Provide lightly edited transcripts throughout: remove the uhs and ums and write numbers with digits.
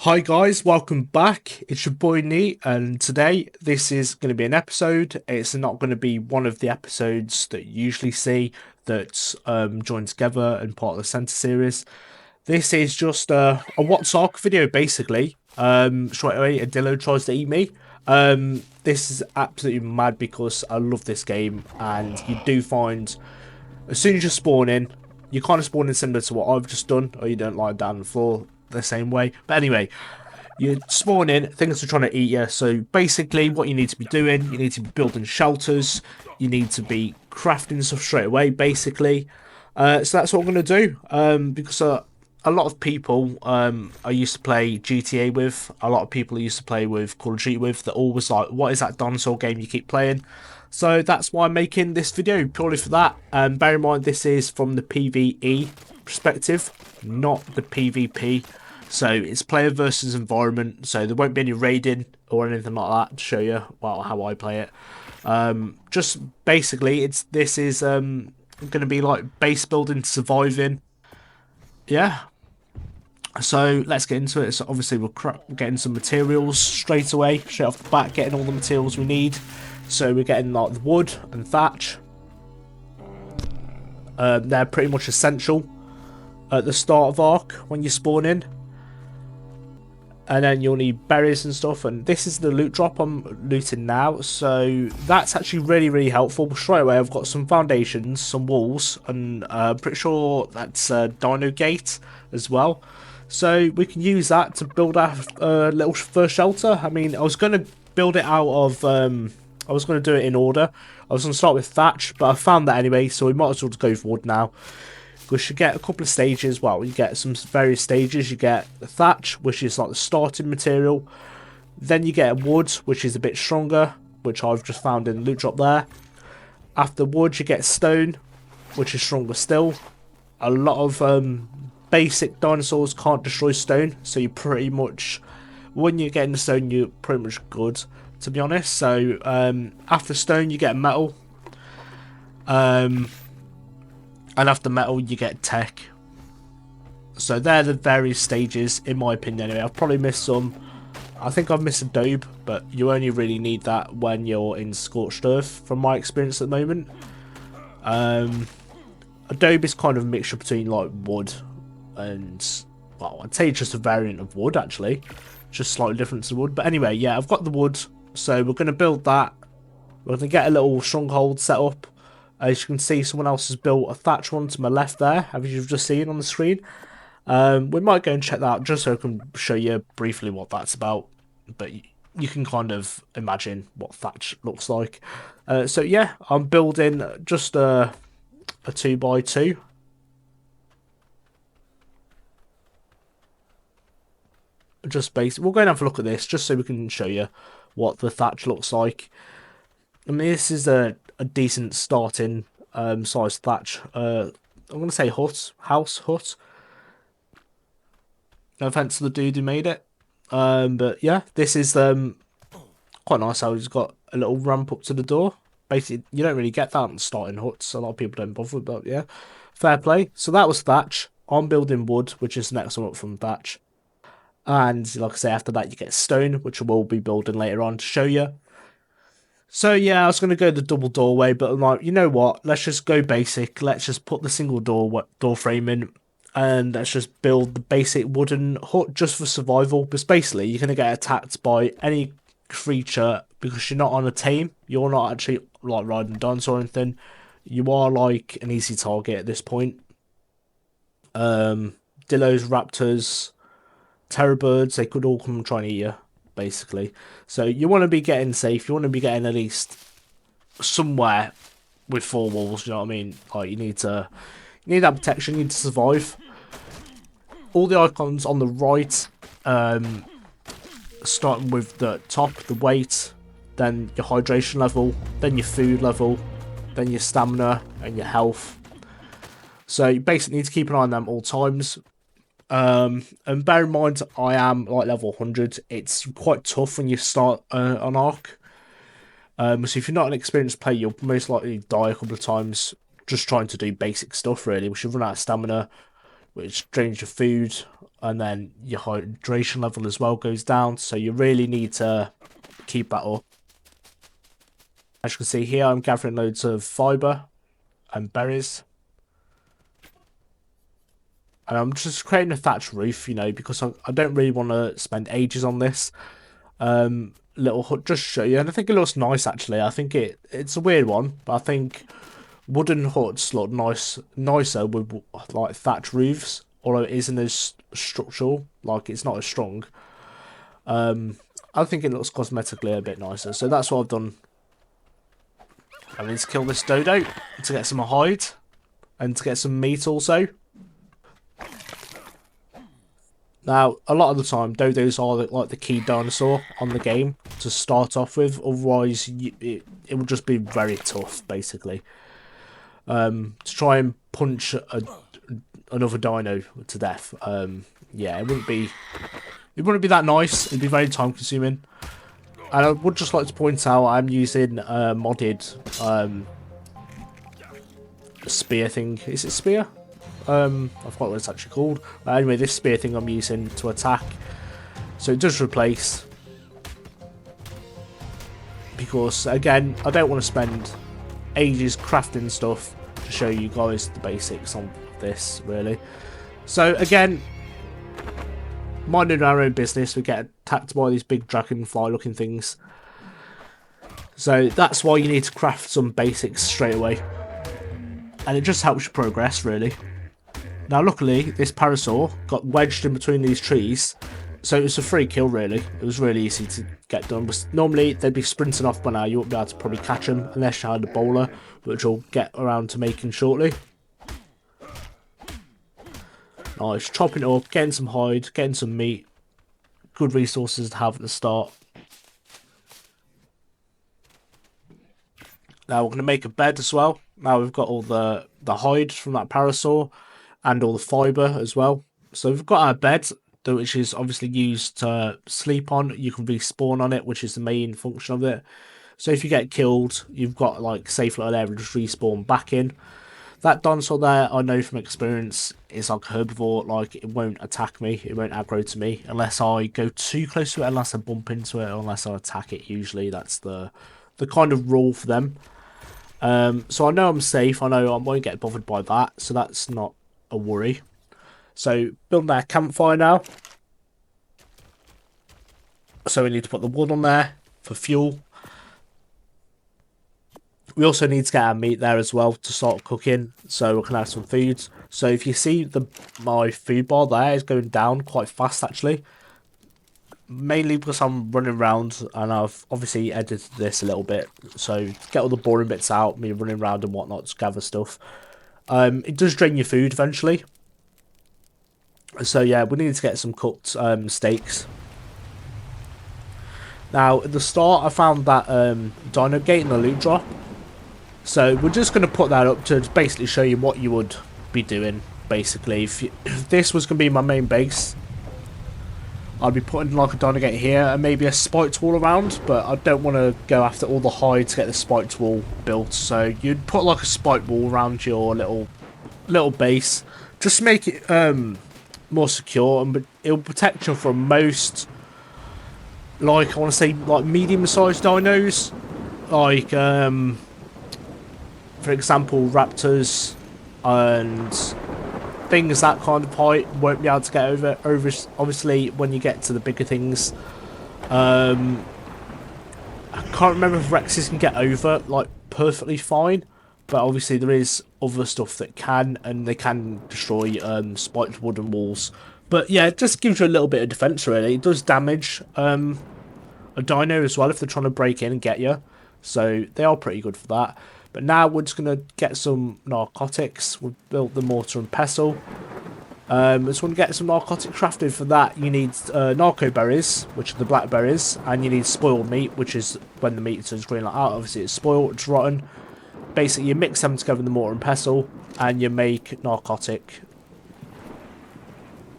Hi guys, welcome back. It's your boy Neet, and today this is going to be an episode. It's not going to be one of the episodes that you usually see that join together and part of the Centre series. This is just a What's ARK video, basically. Straight away, a Dillo tries to eat me. This is absolutely mad because I love this game, and you do find as soon as you spawn in, you kind of spawn in similar to what I've just done, or you don't lie down on the floor the same way. But anyway, you spawn in, things are trying to eat you. So basically, what you need to be doing, you need to be building shelters, you need to be crafting stuff straight away, basically. So that's what I'm going to do. Because a lot of people I used to play GTA with, a lot of people I used to play with Call of Duty with, they're always like, what is that Dinosaur game you keep playing? So that's why I'm making this video, purely for that. Bear in mind, this is from the PvE perspective, not the PvP. So it's player versus environment, so there won't be any raiding or anything like that to show you how I play it. Just basically, this is going to be like base building, surviving. Yeah. So let's get into it. So obviously we're getting some materials straight away, straight off the bat, getting all the materials we need. So we're getting like the wood and thatch. They're pretty much essential at the start of ARK when you spawn in. And then you'll need berries and stuff, and this is the loot drop I'm looting now, so that's actually really helpful. Straight away I've got some foundations, some walls, and I'm pretty sure that's Dino Gate as well, so we can use that to build our little first shelter. I mean, I was going to build it out of I was going to do it in order. I was going to start with thatch, but I found that anyway, so we might as well just go for wood now. We should get a couple of stages. Well, you get some various stages. You get the thatch, which is like the starting material. Then you get wood, which is a bit stronger, which I've just found in the loot drop there. After wood, you get stone, which is stronger still. A lot of basic dinosaurs can't destroy stone, so you pretty much, when you're getting the stone, you're pretty much good, to be honest. So after stone, you get metal. And after metal, you get tech. So they're the various stages, in my opinion anyway. I've probably missed some. I think I've missed adobe, but you only really need that when you're in scorched earth, from my experience at the moment. Adobe is kind of a mixture between like wood and, well, I'd say just a variant of wood actually. Just slightly different to wood. But anyway, yeah, I've got the wood. So we're going to build that. We're going to get a little stronghold set up. As you can see, someone else has built a thatch one to my left there, as you've just seen on the screen. We might go and check that out just so I can show you briefly what that's about. But you can kind of imagine what thatch looks like. So yeah, I'm building just a 2x2. Just basic. We'll go and have a look at this just so we can show you what the thatch looks like. I mean, this is a decent starting size thatch. I'm going to say hut. No offense to the dude who made it. But yeah, this is quite nice how he's got a little ramp up to the door. Basically, you don't really get that in starting huts. A lot of people don't bother, but yeah, fair play. So that was thatch. I'm building wood, which is the next one up from thatch. And like I say, after that you get stone, which I will be building later on to show you. So yeah, I was going to go the double doorway, but I'm like, you know what? Let's just go basic. Let's just put the single door frame in, and let's just build the basic wooden hut just for survival. Because basically, you're going to get attacked by any creature because you're not on a team. You're not actually like riding a dinosaur or anything. You are like an easy target at this point. Dillos, raptors, terror birds, they could all come and try and eat you, basically. So you want to be getting safe. You want to be getting at least somewhere with four walls. You know what I mean? Like you need that protection. You need to survive. All the icons on the right, starting with the top, the weight, then your hydration level, then your food level, then your stamina and your health. So you basically need to keep an eye on them all times. And bear in mind, I am like level 100. It's quite tough when you start on ARK. So if you're not an experienced player, you'll most likely die a couple of times just trying to do basic stuff, really. We should run out of stamina. which drains your food, and then your hydration level as well goes down. So you really need to keep that up. As you can see here, I'm gathering loads of fibre and berries. And I'm just creating a thatched roof, you know, because I don't really want to spend ages on this. Little hut, just to show you, and I think it looks nice actually. I think it's a weird one, but I think wooden huts look nicer with like thatched roofs, although it isn't as structural, like it's not as strong. I think it looks cosmetically a bit nicer, so that's what I've done. I need to kill this dodo to get some hide and to get some meat also. Now, a lot of the time, dodos are like the key dinosaur on the game to start off with. Otherwise, it will just be very tough, basically. To try and punch another dino to death. Yeah, it wouldn't be that nice. It'd be very time consuming. And I would just like to point out I'm using modded spear thing. Is it spear? I forgot what it's actually called. Anyway, this spear thing I'm using to attack. So it does replace. Because, again, I don't want to spend ages crafting stuff to show you guys the basics on this, really. So, again, minding our own business, we get attacked by these big dragonfly looking things. So that's why you need to craft some basics straight away. And it just helps you progress, really. Now, luckily, this parasaur got wedged in between these trees, so it was a free kill, really. It was really easy to get done. But normally, they'd be sprinting off by now. You wouldn't be able to probably catch them unless you had a bowler, which we'll get around to making shortly. Nice, chopping it up, getting some hide, getting some meat. Good resources to have at the start. Now, we're going to make a bed as well. Now, we've got all the hide from that parasaur. And all the fibre as well. So we've got our bed, which is obviously used to sleep on. You can respawn on it, which is the main function of it. So if you get killed, you've got like safe little area to just respawn back in. That dinosaur there, I know from experience, is like a herbivore. Like, it won't attack me, it won't aggro to me unless I go too close to it, unless I bump into it, or unless I attack it. Usually that's the kind of rule for them. So I know I'm safe. I know I won't get bothered by that. So that's not a worry. So building our campfire now. So we need to put the wood on there for fuel. We also need to get our meat there as well to start cooking, so we can have some food. So if you see my food bar there is going down quite fast actually. Mainly because I'm running around and I've obviously edited this a little bit. So to get all the boring bits out, me running around and whatnot to gather stuff. It does drain your food eventually. So yeah, we need to get some cooked steaks. Now, at the start, I found that dino gate in the loot drop. So we're just going to put that up to basically show you what you would be doing, basically. If this was going to be my main base, I'd be putting like a dino gate here and maybe a spiked wall around, but I don't want to go after all the hide to get the spiked wall built. So you'd put like a spiked wall around your little base, just to make it more secure, and it'll protect you from most, like, I want to say like medium-sized dinos, like for example raptors and things that kind of height won't be able to get over. Obviously, when you get to the bigger things, I can't remember if Rexes can get over like perfectly fine, but obviously there is other stuff that can, and they can destroy spiked wooden walls. But yeah, it just gives you a little bit of defense really. It does damage a dino as well if they're trying to break in and get you, so they are pretty good for that. But now we're just going to get some narcotics. We've built the mortar and pestle. Just want to get some narcotic crafted. For that, you need narco berries, which are the black berries, and you need spoiled meat, which is when the meat turns green like that. Obviously, it's spoiled, it's rotten. Basically, you mix them together in the mortar and pestle, and you make narcotic.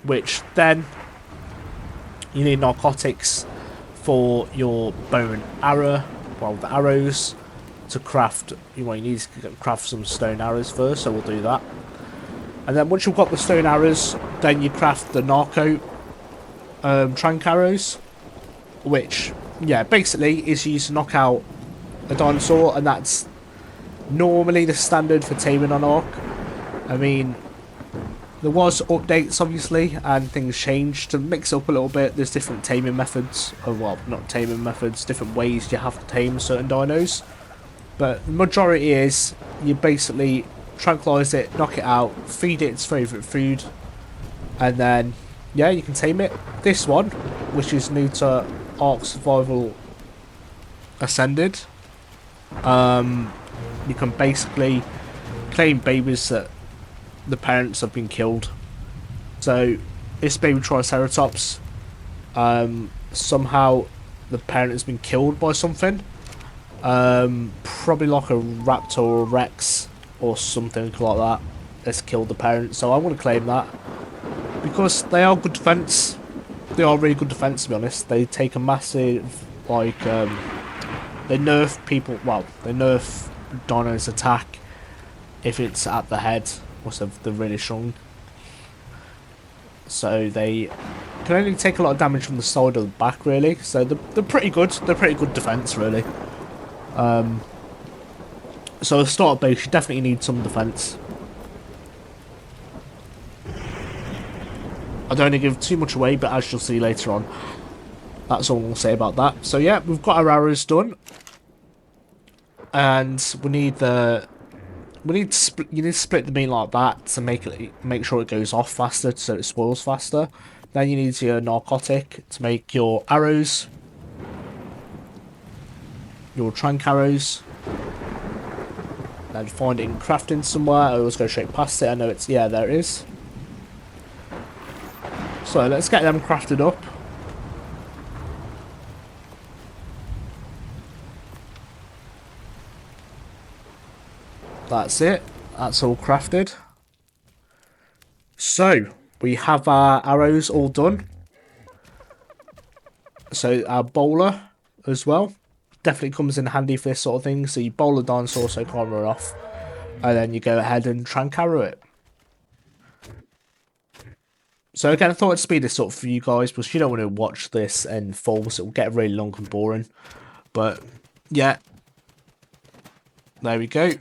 Which then, you need narcotics for your bow and arrow, well, the arrows. To craft, you need to craft some stone arrows first, so we'll do that. And then once you've got the stone arrows, then you craft the narco trank arrows, which, yeah, basically is used to knock out a dinosaur, and that's normally the standard for taming on ARK. I mean, there was updates, obviously, and things changed to mix up a little bit. There's different taming methods, or well, not taming methods, different ways you have to tame certain dinos. But the majority is you basically tranquilize it, knock it out, feed it its favourite food, and then, yeah, you can tame it. This one, which is new to ARK Survival Ascended, you can basically claim babies that the parents have been killed. So this baby Triceratops, somehow the parent has been killed by something. Probably like a raptor or a rex or something like that that's killed the parent. So I want to claim that because they are good defense. They are really good defense, to be honest. They take a massive, like, they nerf people. Well, they nerf dinos attack if it's at the head, or if they're really strong. So they can only take a lot of damage from the side or the back, really. So they're pretty good. They're pretty good defense, really. So a starter base, you definitely need some defense. I don't want to give too much away, but as you'll see later on, that's all I'll say about that. So yeah, we've got our arrows done, and we need to split the meat like that to make sure it goes off faster, so it spoils faster. Then you need your narcotic to make your arrows, your trank arrows. Then find it in crafting somewhere. I always go straight past it. I know it's, yeah, there it is. So let's get them crafted up. That's it. That's all crafted. So we have our arrows all done. So our bowler as well definitely comes in handy for this sort of thing. So you bowl a dinosaur so it can't run off, and then you go ahead and trank arrow it. So again, I thought I'd speed this up for you guys because you don't want to watch this in full, so it will get really long and boring. But yeah, there we go.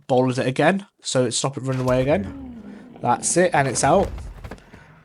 Bowled it again, so it stopped it running away again. That's it, and it's out.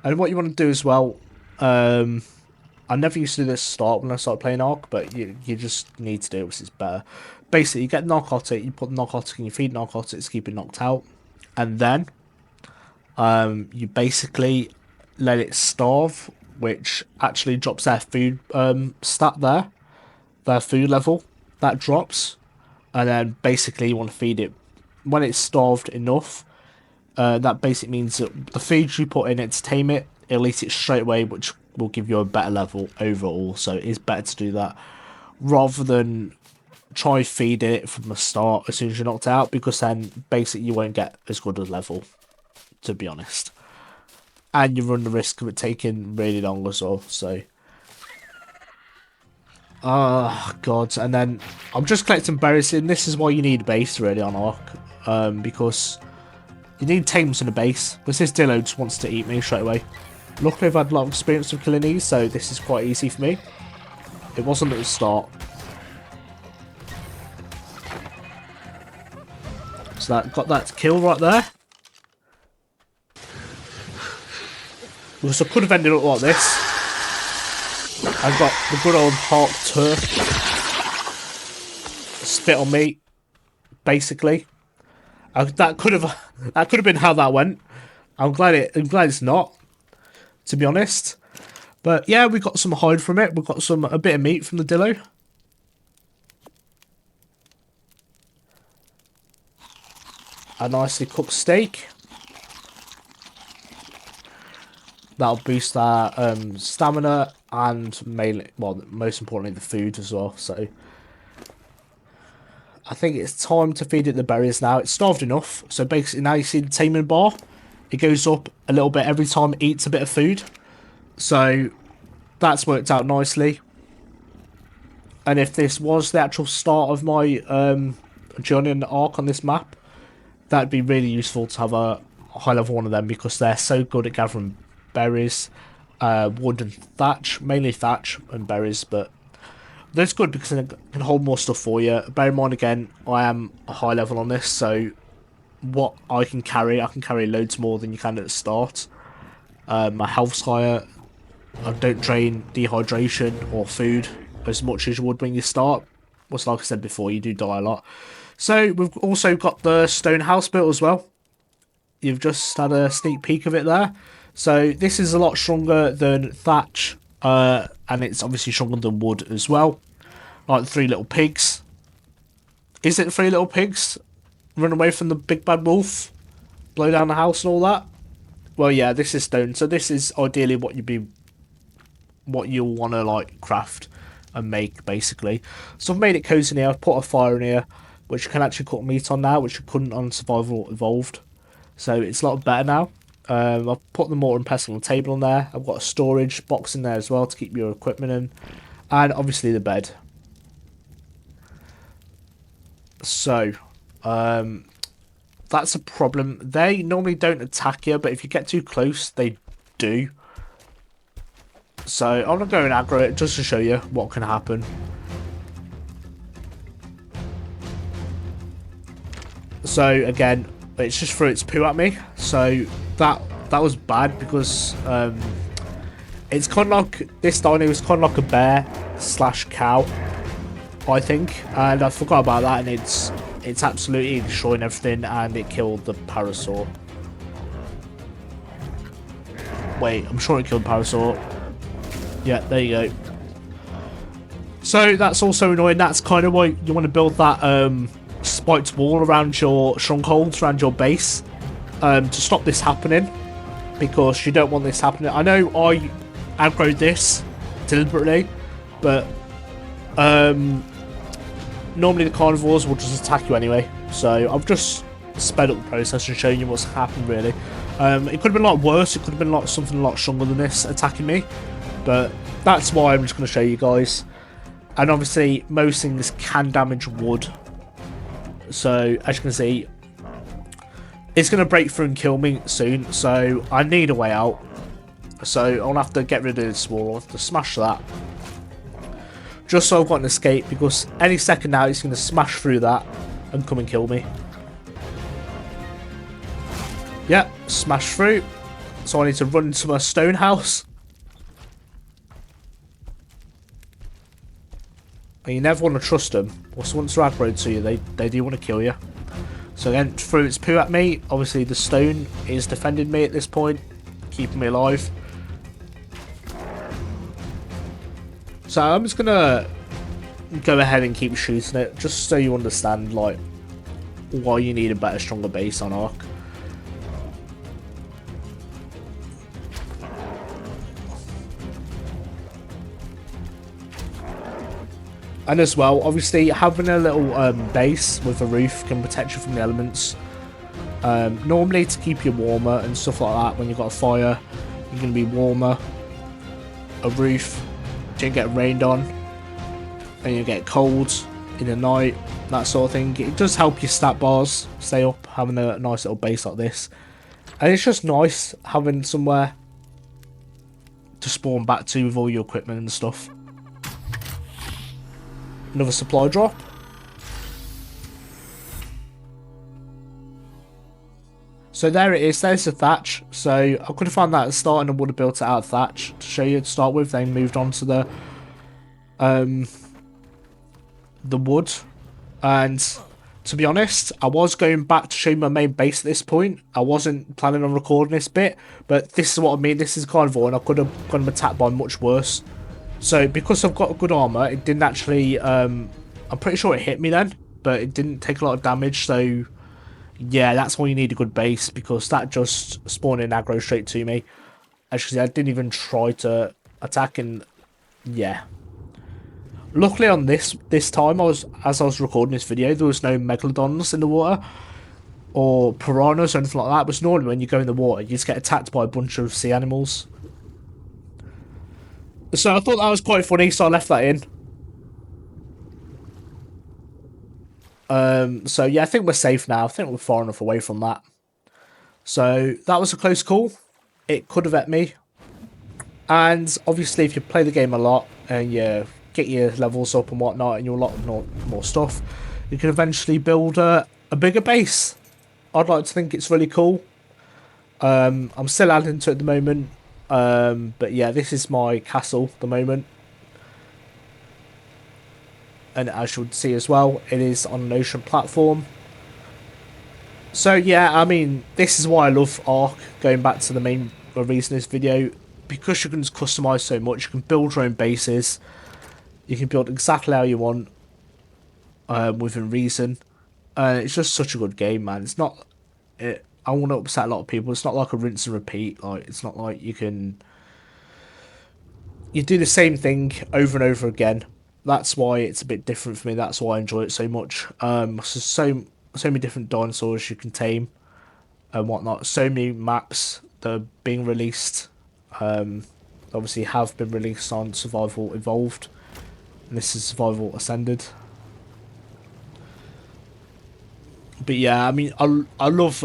And what you want to do as well, I never used to do this to start when I started playing ARK, but you just need to do it because it's better. Basically, you get narcotic, you put narcotic in your feed narcotics, keep it knocked out, and then you basically let it starve, which actually drops their food stat there, their food level, that drops, and then basically you want to feed it when it's starved enough. That basically means that the food you put in it to tame it, it'll eat it straight away, which will give you a better level overall. So it is better to do that rather than try feeding it from the start as soon as you're knocked out, because then basically you won't get as good a level, to be honest. And you run the risk of it taking really long as well, so... Oh, God. And then I'm just collecting berries, and this is why you need a base, really, on ARK. Because you need tames in a base. Because this Dillo just wants to eat me straight away. Luckily, I've had a lot of experience with killing these, so this is quite easy for me. It wasn't at the start. So that got that kill right there. So I could have ended up like this. I've got the good old ARK turf spit on me, basically. That could have been how that went. I'm glad it's not, to be honest. But yeah, we got some hide from it. We've got a bit of meat from the Dillo. A nicely cooked steak. That'll boost our stamina and mainly, well, most importantly, the food as well. So I think it's time to feed it the berries now. It's starved enough. So basically now you see the taming bar. It goes up a little bit every time it eats a bit of food. So that's worked out nicely. And if this was the actual start of my journey in the ARK on this map, that'd be really useful to have a high level one of them because they're so good at gathering berries, wood and thatch, mainly thatch and berries, but that's good because they can hold more stuff for you. Bear in mind again, I am a high level on this, so what I can carry loads more than you can at the start. My health's higher. I don't drain dehydration or food as much as you would when you start. Well, like I said before, you do die a lot. So we've also got the stone house built as well. You've just had a sneak peek of it there. So this is a lot stronger than thatch, and it's obviously stronger than wood as well. Like the 3 little pigs. Is it 3 little pigs? Run away from the big bad wolf, blow down the house and all that. Well, yeah, this is stone, so this is ideally what you'll want to like craft and make basically. So I've made it cozy in here. I've put a fire in here, which you can actually cook meat on now, which you couldn't on Survival Evolved. So it's a lot better now. I've put the mortar and pestle on the table on there. I've got a storage box in there as well to keep your equipment in, and obviously the bed. So, that's a problem. They normally don't attack you, but if you get too close, they do. So, I'm not going to aggro it just to show you what can happen. So, again, it's just threw its poo at me. So, that was bad because it's kind of like, this dino is kind of like a bear slash cow, I think, and I forgot about that, and it's absolutely destroying everything, and it killed the parasaur. Wait, I'm sure it killed the parasaur. Yeah, there you go. So that's also annoying. That's kind of why you want to build that spiked wall around your strongholds, around your base, to stop this happening, because you don't want this happening. I know I aggroed this deliberately, but normally the carnivores will just attack you anyway, so I've just sped up the process and shown you what's happened really. It could have been a lot worse, it could have been like something a lot stronger than this attacking me, but that's why I'm just going to show you guys. And obviously most things can damage wood, so as you can see it's going to break through and kill me soon, so I need a way out. So I'll have to get rid of this wall, I'll have to smash that, just so I've got an escape, because any second now it's going to smash through that and come and kill me. Yep, smash through. So I need to run into my stone house. And you never want to trust them. Once they're aggroed to you, they do want to kill you. So again, threw its poo at me. Obviously the stone is defending me at this point, keeping me alive. So I'm just gonna go ahead and keep shooting it, just so you understand like why you need a better, stronger base on ARK. And as well, obviously having a little base with a roof can protect you from the elements. Normally to keep you warmer and stuff like that. When you've got a fire, you're going to be warmer. A roof, don't get rained on, and you get cold in the night, that sort of thing. It does help your stat bars stay up, having a nice little base like this. And it's just nice having somewhere to spawn back to with all your equipment and stuff. Another supply drop. So there it is, there's the thatch. So I could have found that at the start and I would have built it out of thatch to show you to start with, then moved on to the wood. And to be honest, I was going back to show you my main base at this point. I wasn't planning on recording this bit, but this is what I mean, this is carnivore and I could have gotten attacked by much worse. So because I've got good armor, it didn't actually, I'm pretty sure it hit me then, but it didn't take a lot of damage, so yeah, that's why you need a good base, because that just spawned in aggro straight to me. Actually, I didn't even try to attack, and yeah. Luckily on this time, as I was recording this video, there was no megalodons in the water, or piranhas or anything like that. But normally when you go in the water, you just get attacked by a bunch of sea animals. So I thought that was quite funny, so I left that in. So yeah, I think we're safe now. I think we're far enough away from that. So that was a close call. It could have hit me. And obviously, if you play the game a lot and you get your levels up and whatnot, and you unlock more stuff, you can eventually build a bigger base. I'd like to think it's really cool. I'm still adding to it at the moment. But yeah, this is my castle at the moment. And as you would see as well, it is on an ocean platform. So yeah, I mean, this is why I love ARK, going back to the main reason of this video, because you can just customise so much. You can build your own bases, you can build exactly how you want, within reason. It's just such a good game, man. It's not, I want to upset a lot of people, it's not like a rinse and repeat. Like, it's not like you do the same thing over and over again. That's why it's a bit different for me. That's why I enjoy it so much. So many different dinosaurs you can tame and whatnot. So many maps that are being released. Obviously have been released on Survival Evolved, and this is Survival Ascended. But yeah, I mean, I love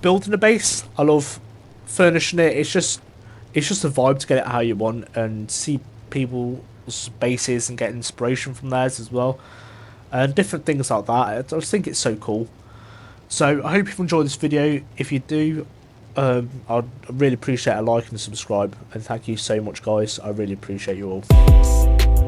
building a base. I love furnishing it. It's just a vibe to get it how you want and see people's bases and get inspiration from theirs as well, and different things like that. I just think it's so cool. So I hope you've enjoyed this video. If you do, I'd really appreciate a like and a subscribe. And thank you so much, guys. I really appreciate you all.